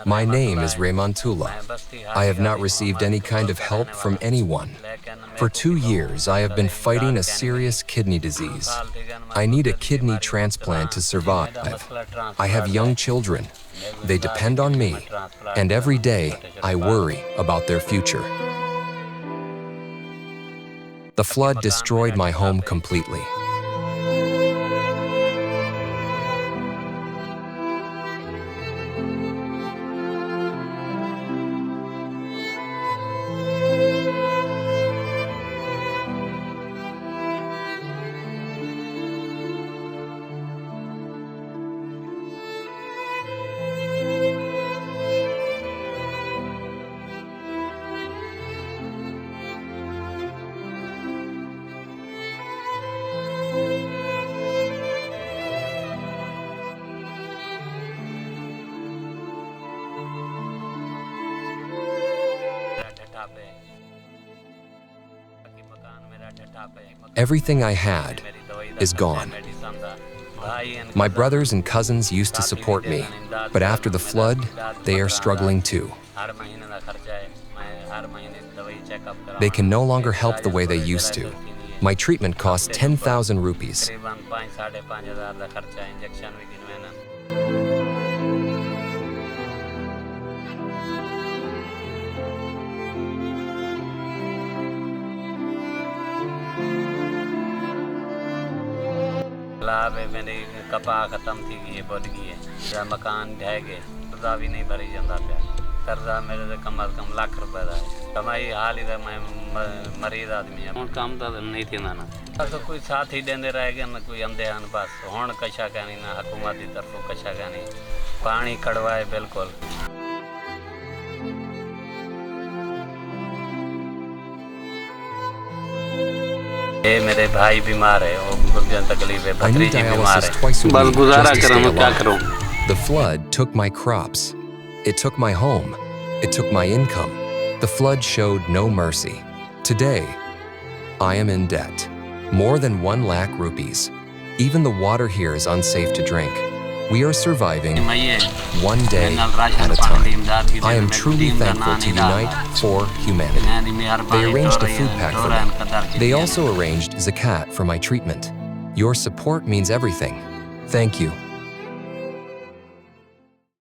My name is Raymantullah. I have not received any kind of help from anyone. For 2 years, I have been fighting a serious kidney disease. I need a kidney transplant to survive. I have young children. They depend on me, and every day I worry about their future. The flood destroyed my home completely. Everything I had is gone. My brothers and cousins used to support me, but after the flood, they are struggling too. They can no longer help the way they used to. My treatment cost 10,000 rupees. मेरी कपा खत्म थी गई बुढ़ गई है मकान ढह गए कर्जा भी नहीं भरी जाता पाया कर्जा मेरे से कम अज कम लाख रुपए का है कमाई हाल ही मैं मरीज आदमी है हुण काम तो नहीं थी ना तो कोई साथ ही देंदे रह गए ना कोई आंदे हैं बस हुण कशा कहनी ना हुकूमत की तरफों कशा कहनी पानी कड़वा है बिल्कुल मेरे भाई बीमार है वो गुर्दे तकलीफ है भतीजी बीमार है बस गुजारा करूं क्या करूं The flood took my crops. It took my home. It took my income. The flood showed no mercy. Today, I am in debt. More than 1 lakh rupees. Even the water here is unsafe to drink. We are surviving one day at a time. I am truly thankful to Unite for Humanity. They arranged a food pack for me. They also arranged zakat for my treatment. Your support means everything. Thank you.